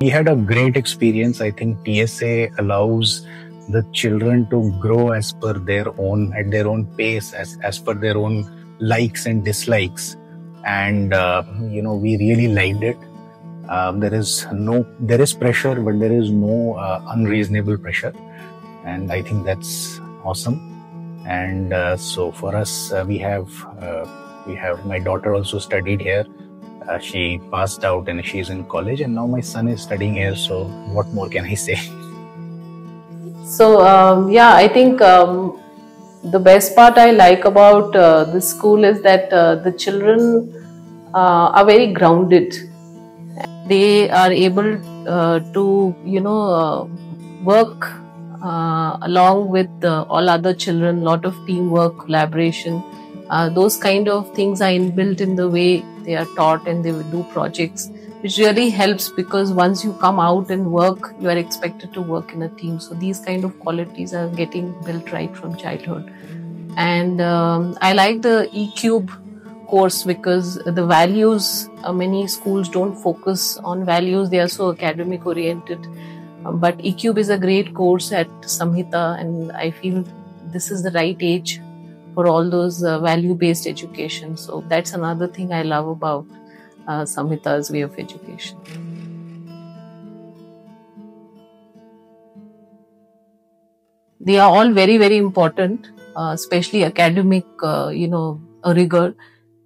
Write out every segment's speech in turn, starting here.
We had a great experience. I think TSA allows the children to grow as per their own, at their own pace, as per their own likes and dislikes. And, we really liked it. There is pressure, but there is no unreasonable pressure. And I think that's awesome. And so for us, we have my daughter also studied here. She passed out and she's in college, and now my son is studying here. So what more can I say? So I think the best part I like about this school is that the children are very grounded. They are able to work along with all other children. Lot of teamwork, collaboration. Those kind of things are inbuilt in the way they are taught, and they will do projects, which really helps, because once you come out and work, you are expected to work in a team. So these kind of qualities are getting built right from childhood. And I like the E-Cube course because the values, many schools don't focus on values, they are so academic oriented. But E-Cube is a great course at Samhita, and I feel this is the right age for all those value-based education. So that's another thing I love about Samhita's way of education. They are all very, very important, especially academic, rigor.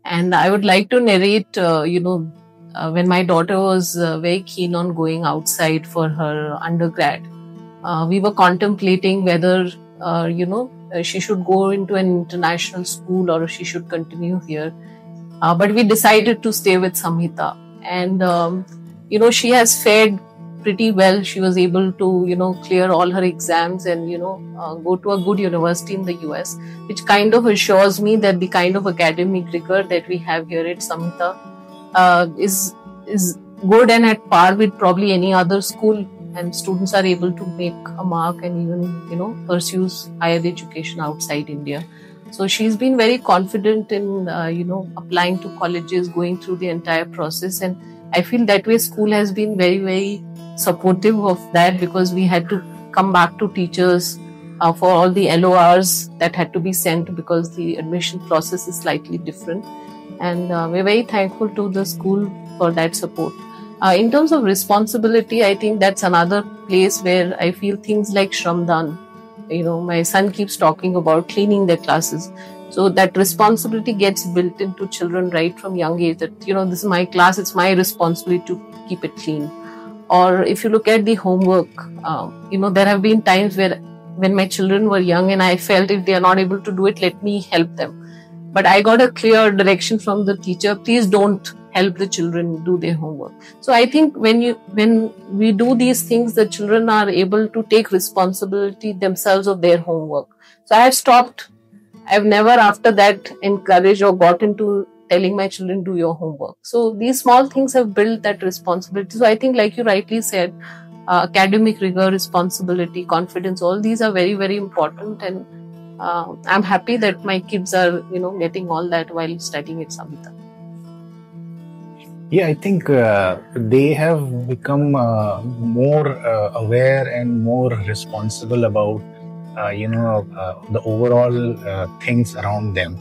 And I would like to narrate, when my daughter was very keen on going outside for her undergrad, we were contemplating whether, she should go into an international school or she should continue here. But we decided to stay with Samhita. And, she has fared pretty well. She was able to, clear all her exams and, go to a good university in the US, which kind of assures me that the kind of academic rigor that we have here at Samhita is good and at par with probably any other school, and students are able to make a mark and even, pursues higher education outside India. So she's been very confident in, applying to colleges, going through the entire process. And I feel that way school has been very, very supportive of that, because we had to come back to teachers for all the LORs that had to be sent, because the admission process is slightly different. And we're very thankful to the school for that support. In terms of responsibility, I think that's another place where I feel things like Shramdan. My son keeps talking about cleaning their classes. So that responsibility gets built into children right from young age, that, this is my class, it's my responsibility to keep it clean. Or if you look at the homework, there have been times when my children were young and I felt if they are not able to do it, let me help them. But I got a clear direction from the teacher, please don't help the children do their homework. So I think when we do these things, the children are able to take responsibility themselves of their homework. So I have stopped. I've never after that encouraged or got into telling my children do your homework. So these small things have built that responsibility. So I think, like you rightly said, academic rigor, responsibility, confidence, all these are very, very important. And I'm happy that my kids are, getting all that while studying at Samhita. Yeah, I think they have become more aware and more responsible about, the overall things around them.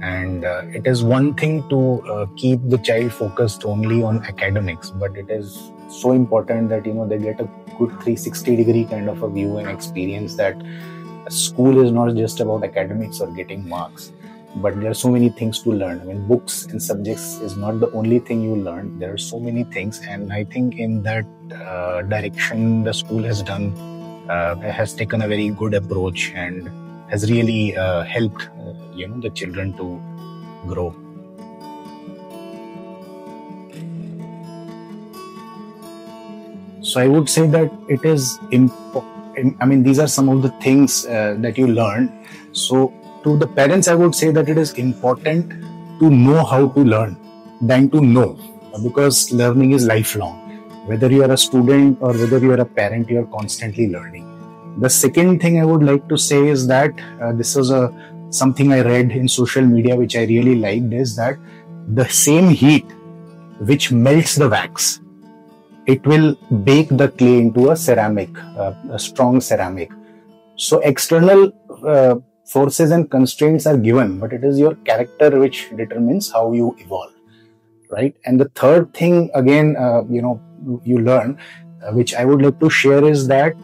And it is one thing to keep the child focused only on academics, but it is so important that, they get a good 360-degree kind of a view and experience that school is not just about academics or getting marks. But there are so many things to learn. I mean, books and subjects is not the only thing you learn. There are so many things. And I think in that direction, the school has taken a very good approach and has really helped, the children to grow. So I would say that it is important. I mean, these are some of the things that you learn. So to the parents, I would say that it is important to know how to learn than to know, because learning is lifelong. Whether you are a student or whether you are a parent, you are constantly learning. The second thing I would like to say is that this is something I read in social media, which I really liked, is that the same heat which melts the wax it will bake the clay into a ceramic, a strong ceramic. So external forces and constraints are given, but it is your character which determines how you evolve, right? And the third thing, again, you learn, which I would like to share, is that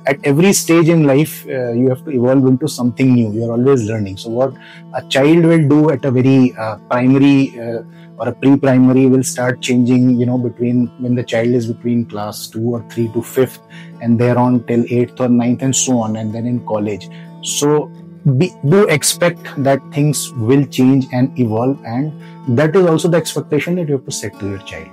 at every stage in life, you have to evolve into something new. You're always learning. So what a child will do at a very primary or a pre-primary will start changing, between when the child is between class 2 or 3 to 5th, and thereon till 8th or 9th and so on, and then in college. So do expect that things will change and evolve, and that is also the expectation that you have to set to your child.